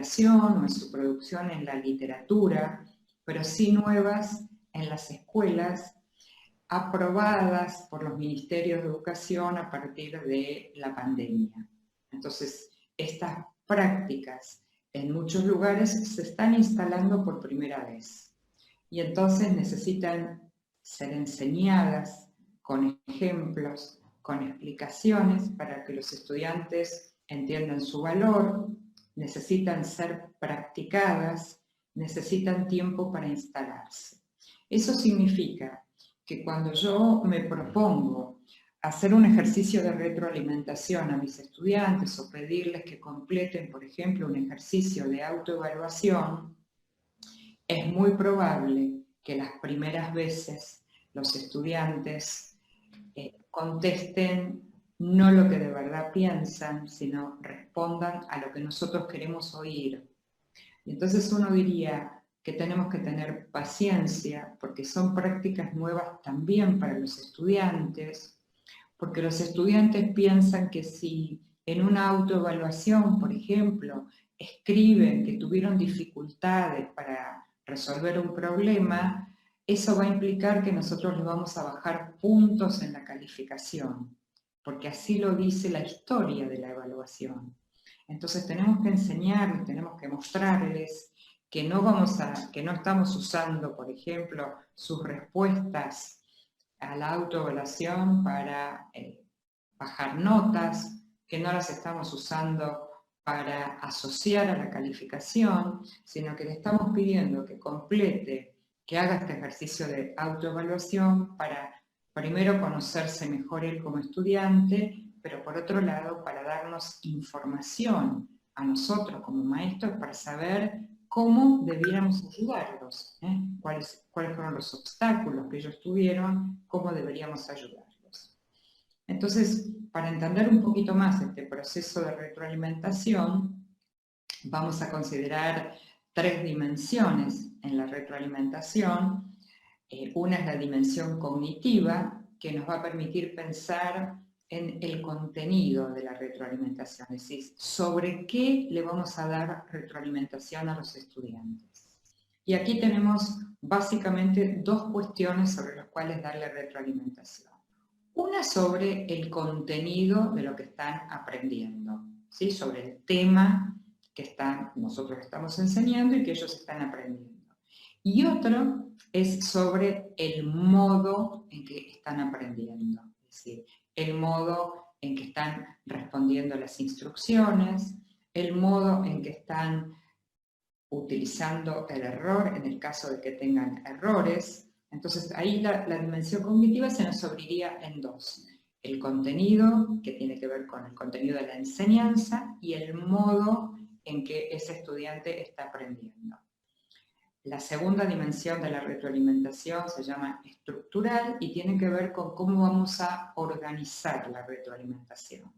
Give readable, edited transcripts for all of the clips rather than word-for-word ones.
o en su producción en la literatura, pero sí nuevas en las escuelas, aprobadas por los ministerios de educación a partir de la pandemia. Entonces, estas prácticas en muchos lugares se están instalando por primera vez y entonces necesitan ser enseñadas con ejemplos, con explicaciones para que los estudiantes entiendan su valor, necesitan ser practicadas, necesitan tiempo para instalarse. Eso significa que cuando yo me propongo hacer un ejercicio de retroalimentación a mis estudiantes o pedirles que completen, por ejemplo, un ejercicio de autoevaluación, es muy probable que las primeras veces los estudiantes contesten no lo que de verdad piensan, sino respondan a lo que nosotros queremos oír. Entonces uno diría que tenemos que tener paciencia porque son prácticas nuevas también para los estudiantes, porque los estudiantes piensan que si en una autoevaluación, por ejemplo, escriben que tuvieron dificultades para resolver un problema, eso va a implicar que nosotros les vamos a bajar puntos en la calificación, porque así lo dice la historia de la evaluación. Entonces tenemos que enseñarles, tenemos que mostrarles que no estamos usando, por ejemplo, sus respuestas a la autoevaluación para bajar notas, que no las estamos usando para asociar a la calificación, sino que le estamos pidiendo que complete, que haga este ejercicio de autoevaluación para primero conocerse mejor él como estudiante, pero por otro lado para darnos información a nosotros como maestros para saber cómo debiéramos ayudarlos, cuáles fueron los obstáculos que ellos tuvieron, cómo deberíamos ayudarlos. Entonces, para entender un poquito más este proceso de retroalimentación, vamos a considerar 3 dimensiones en la retroalimentación. Una es la dimensión cognitiva, que nos va a permitir pensar en el contenido de la retroalimentación, es decir, sobre qué le vamos a dar retroalimentación a los estudiantes. Y aquí tenemos básicamente 2 cuestiones sobre las cuales darle retroalimentación. Una sobre el contenido de lo que están aprendiendo, ¿sí? Sobre el tema que nosotros estamos enseñando y que ellos están aprendiendo. Y otro es sobre el modo en que están aprendiendo, es decir, el modo en que están respondiendo a las instrucciones, el modo en que están utilizando el error en el caso de que tengan errores. Entonces ahí la dimensión cognitiva se nos abriría en 2. El contenido, que tiene que ver con el contenido de la enseñanza, y el modo en que ese estudiante está aprendiendo. La segunda dimensión de la retroalimentación se llama estructural y tiene que ver con cómo vamos a organizar la retroalimentación.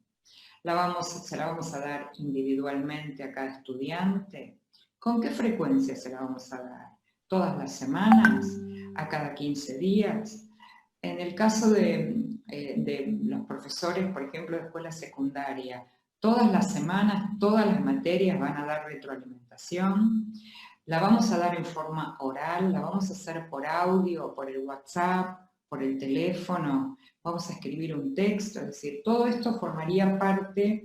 ¿Se la vamos a dar individualmente a cada estudiante? ¿Con qué frecuencia se la vamos a dar? ¿Todas las semanas? ¿A cada 15 días? En el caso de los profesores, por ejemplo, de escuela secundaria, todas las semanas, todas las materias van a dar retroalimentación. La vamos a dar en forma oral, la vamos a hacer por audio, por el WhatsApp, por el teléfono, vamos a escribir un texto, es decir, todo esto formaría parte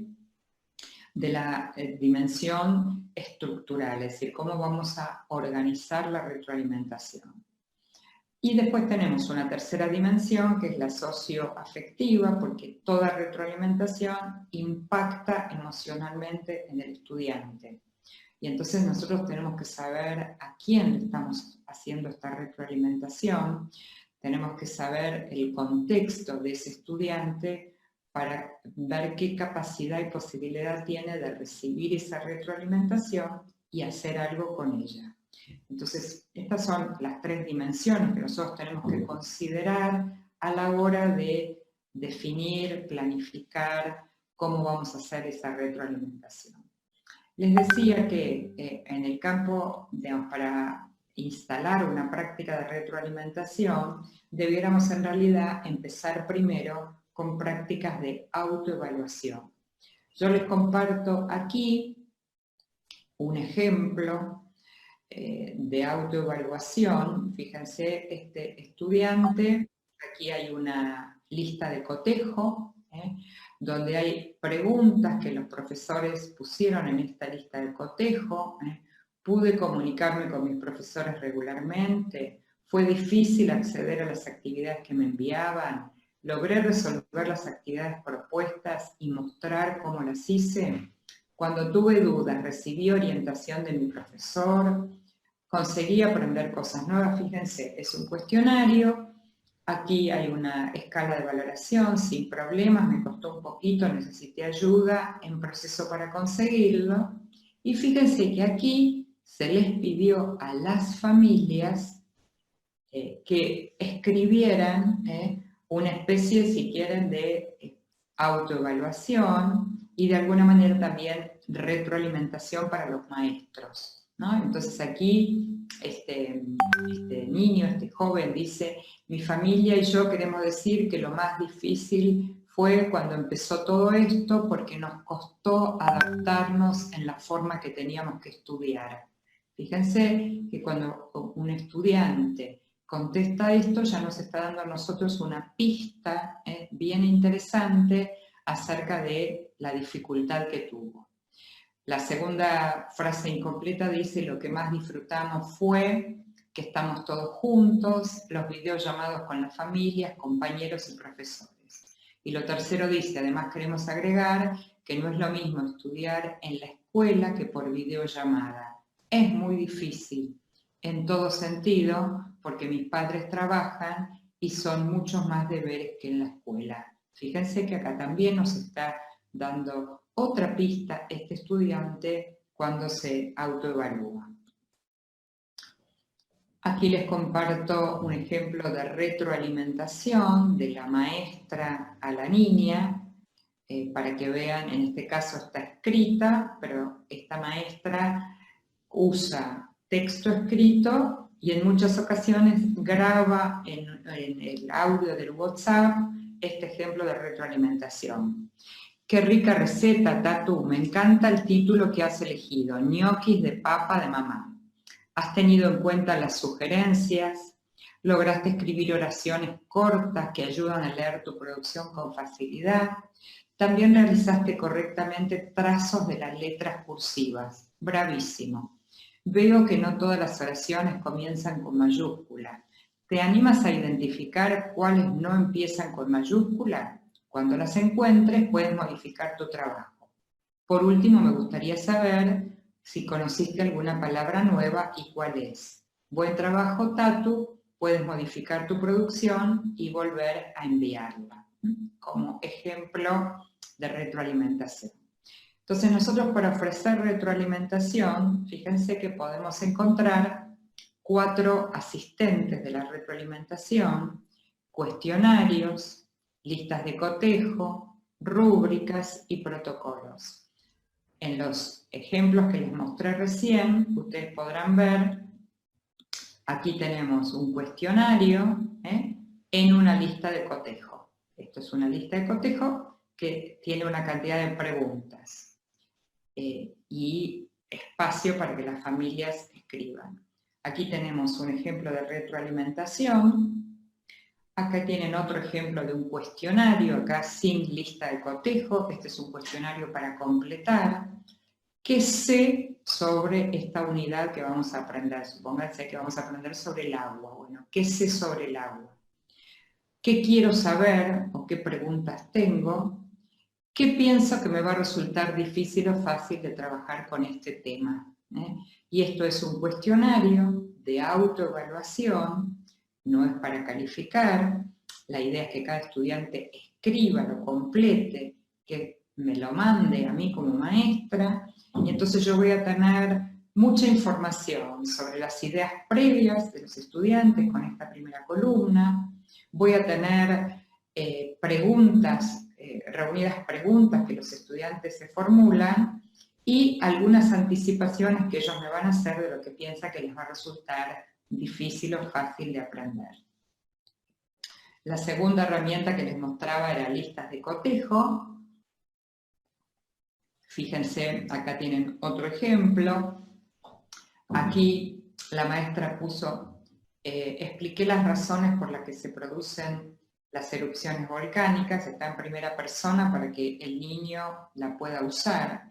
de la dimensión estructural, es decir, cómo vamos a organizar la retroalimentación. Y después tenemos una tercera dimensión que es la socioafectiva, porque toda retroalimentación impacta emocionalmente en el estudiante. Y entonces nosotros tenemos que saber a quién le estamos haciendo esta retroalimentación, tenemos que saber el contexto de ese estudiante para ver qué capacidad y posibilidad tiene de recibir esa retroalimentación y hacer algo con ella. Entonces, estas son las 3 dimensiones que nosotros tenemos que considerar a la hora de definir, planificar cómo vamos a hacer esa retroalimentación. Les decía que en el campo, digamos, para instalar una práctica de retroalimentación, debiéramos en realidad empezar primero con prácticas de autoevaluación. Yo les comparto aquí un ejemplo de autoevaluación. Fíjense, este estudiante, aquí hay una lista de cotejo, donde hay preguntas que los profesores pusieron en esta lista de cotejo. Pude comunicarme con mis profesores regularmente, fue difícil acceder a las actividades que me enviaban, logré resolver las actividades propuestas y mostrar cómo las hice. Cuando tuve dudas, recibí orientación de mi profesor, conseguí aprender cosas nuevas. Fíjense, es un cuestionario, aquí hay una escala de valoración sin problemas, me costó un poquito, necesité ayuda en proceso para conseguirlo. Y fíjense que aquí se les pidió a las familias que escribieran una especie, si quieren, de autoevaluación y de alguna manera también retroalimentación para los maestros, ¿no? Entonces aquí este niño, este joven dice: mi familia y yo queremos decir que lo más difícil fue cuando empezó todo esto porque nos costó adaptarnos en la forma que teníamos que estudiar. Fíjense que cuando un estudiante contesta esto, ya nos está dando a nosotros una pista bien interesante acerca de la dificultad que tuvo. La segunda frase incompleta dice: lo que más disfrutamos fue que estamos todos juntos, los videollamados con las familias, compañeros y profesores. Y lo tercero dice: además queremos agregar que no es lo mismo estudiar en la escuela que por videollamada. Es muy difícil en todo sentido, porque mis padres trabajan y son muchos más deberes que en la escuela. Fíjense que acá también nos está dando otra pista este estudiante cuando se autoevalúa. Aquí les comparto un ejemplo de retroalimentación de la maestra a la niña, para que vean, en este caso está escrita, pero esta maestra usa texto escrito y en muchas ocasiones graba en el audio del WhatsApp este ejemplo de retroalimentación. Qué rica receta, Tatu, me encanta el título que has elegido, ñoquis de papa de mamá. Has tenido en cuenta las sugerencias, lograste escribir oraciones cortas que ayudan a leer tu producción con facilidad, también realizaste correctamente trazos de las letras cursivas. Bravísimo. Veo que no todas las oraciones comienzan con mayúscula. ¿Te animas a identificar cuáles no empiezan con mayúscula? Cuando las encuentres, puedes modificar tu trabajo. Por último, me gustaría saber si conociste alguna palabra nueva y cuál es. Buen trabajo, Tatu. Puedes modificar tu producción y volver a enviarla. Como ejemplo de retroalimentación. Entonces nosotros, para ofrecer retroalimentación, fíjense que podemos encontrar 4 asistentes de la retroalimentación: cuestionarios, listas de cotejo, rúbricas y protocolos. En los ejemplos que les mostré recién, ustedes podrán ver, aquí tenemos un cuestionario en una lista de cotejo. Esto es una lista de cotejo que tiene una cantidad de preguntas. Y espacio para que las familias escriban. Aquí tenemos un ejemplo de retroalimentación. Acá tienen otro ejemplo de un cuestionario, acá sin lista de cotejo. Este es un cuestionario para completar. ¿Qué sé sobre esta unidad que vamos a aprender? Supónganse que vamos a aprender sobre el agua. Bueno, ¿qué sé sobre el agua? ¿Qué quiero saber o qué preguntas tengo? ¿Qué pienso que me va a resultar difícil o fácil de trabajar con este tema? Y esto es un cuestionario de autoevaluación, no es para calificar. La idea es que cada estudiante escriba, lo complete, que me lo mande a mí como maestra, y entonces yo voy a tener mucha información sobre las ideas previas de los estudiantes con esta primera columna. Voy a tener reunidas preguntas que los estudiantes se formulan y algunas anticipaciones que ellos me van a hacer de lo que piensan que les va a resultar difícil o fácil de aprender. La segunda herramienta que les mostraba era listas de cotejo. Fíjense, acá tienen otro ejemplo. Aquí la maestra puso, expliqué las razones por las que se producen las erupciones volcánicas, está en primera persona para que el niño la pueda usar.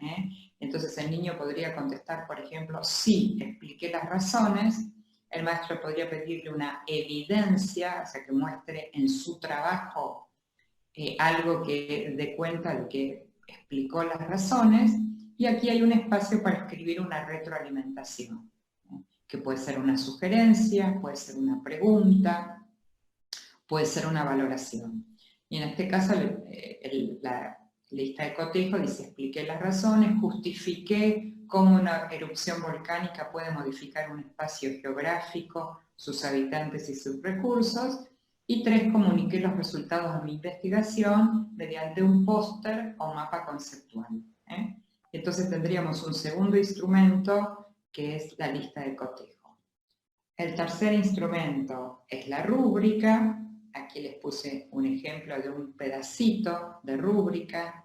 Entonces el niño podría contestar, por ejemplo, sí, expliqué las razones. El maestro podría pedirle una evidencia, o sea, que muestre en su trabajo algo que dé cuenta de que explicó las razones. Y aquí hay un espacio para escribir una retroalimentación, que puede ser una sugerencia, puede ser una pregunta, puede ser una valoración. Y en este caso la lista de cotejo dice, expliqué las razones, justifiqué cómo una erupción volcánica puede modificar un espacio geográfico, sus habitantes y sus recursos. Y 3, comuniqué los resultados de mi investigación mediante un póster o mapa conceptual. Entonces tendríamos un segundo instrumento que es la lista de cotejo. El tercer instrumento es la rúbrica. Aquí les puse un ejemplo de un pedacito de rúbrica,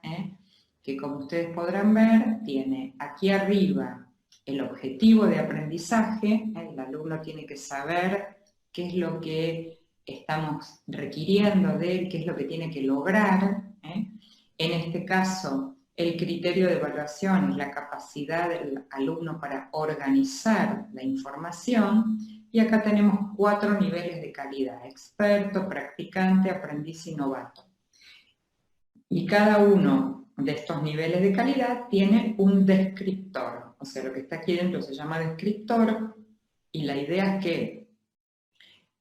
que como ustedes podrán ver, tiene aquí arriba el objetivo de aprendizaje. El alumno tiene que saber qué es lo que estamos requiriendo de él, qué es lo que tiene que lograr. En este caso, el criterio de evaluación es la capacidad del alumno para organizar la información. Y acá tenemos 4 niveles de calidad: experto, practicante, aprendiz y novato. Y cada uno de estos niveles de calidad tiene un descriptor. O sea, lo que está aquí dentro se llama descriptor, y la idea es que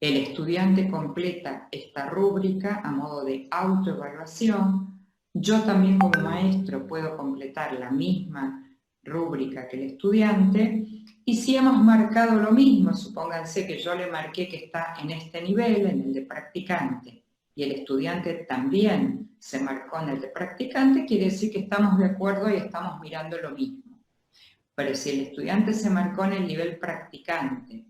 el estudiante completa esta rúbrica a modo de autoevaluación. Yo también como maestro puedo completar la misma rúbrica que el estudiante, y si hemos marcado lo mismo, supónganse que yo le marqué que está en este nivel, en el de practicante, y el estudiante también se marcó en el de practicante, quiere decir que estamos de acuerdo y estamos mirando lo mismo. Pero si el estudiante se marcó en el nivel practicante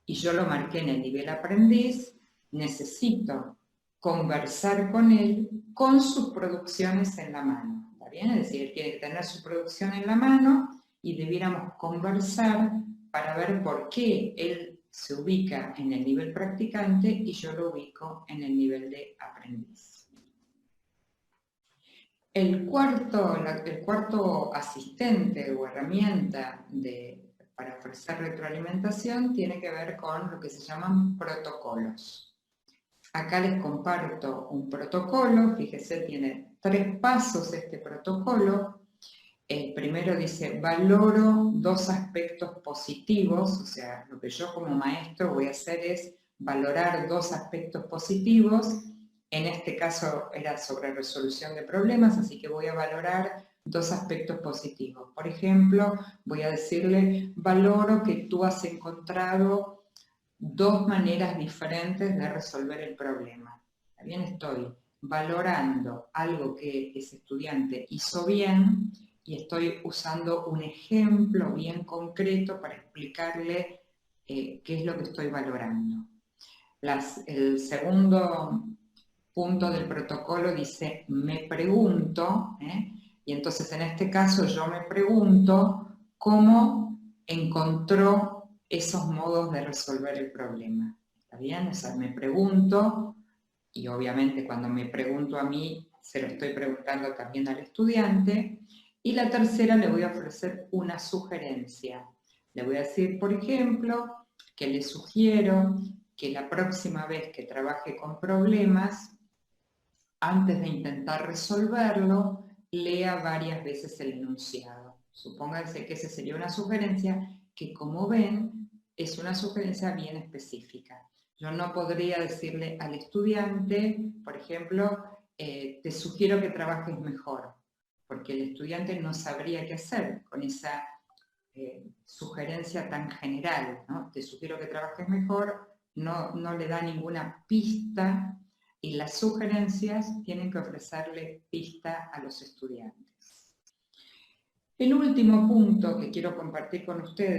y yo lo marqué en el nivel aprendiz, necesito conversar con él con sus producciones en la mano. ¿Está bien? Es decir, él tiene que tener su producción en la mano y debiéramos conversar para ver por qué él se ubica en el nivel practicante y yo lo ubico en el nivel de aprendiz. El cuarto asistente o herramienta para ofrecer retroalimentación tiene que ver con lo que se llaman protocolos. Acá les comparto un protocolo, fíjese, tiene 3 pasos este protocolo. El primero dice, valoro 2 aspectos positivos, o sea, lo que yo como maestro voy a hacer es valorar 2 aspectos positivos. En este caso era sobre resolución de problemas, así que voy a valorar 2 aspectos positivos. Por ejemplo, voy a decirle, valoro que tú has encontrado 2 maneras diferentes de resolver el problema. También estoy valorando algo que ese estudiante hizo bien y estoy usando un ejemplo bien concreto para explicarle qué es lo que estoy valorando. El segundo punto del protocolo dice, me pregunto, y entonces en este caso yo me pregunto cómo encontró esos modos de resolver el problema. ¿Está bien? O sea, me pregunto, y obviamente cuando me pregunto a mí, se lo estoy preguntando también al estudiante. Y la tercera, le voy a ofrecer una sugerencia. Le voy a decir, por ejemplo, que le sugiero que la próxima vez que trabaje con problemas, antes de intentar resolverlo, lea varias veces el enunciado. Supónganse que esa sería una sugerencia que, como ven, es una sugerencia bien específica. Yo no podría decirle al estudiante, por ejemplo, te sugiero que trabajes mejor, porque el estudiante no sabría qué hacer con esa sugerencia tan general, ¿no? Te sugiero que trabajes mejor, no le da ninguna pista. Y las sugerencias tienen que ofrecerle pista a los estudiantes. El último punto que quiero compartir con ustedes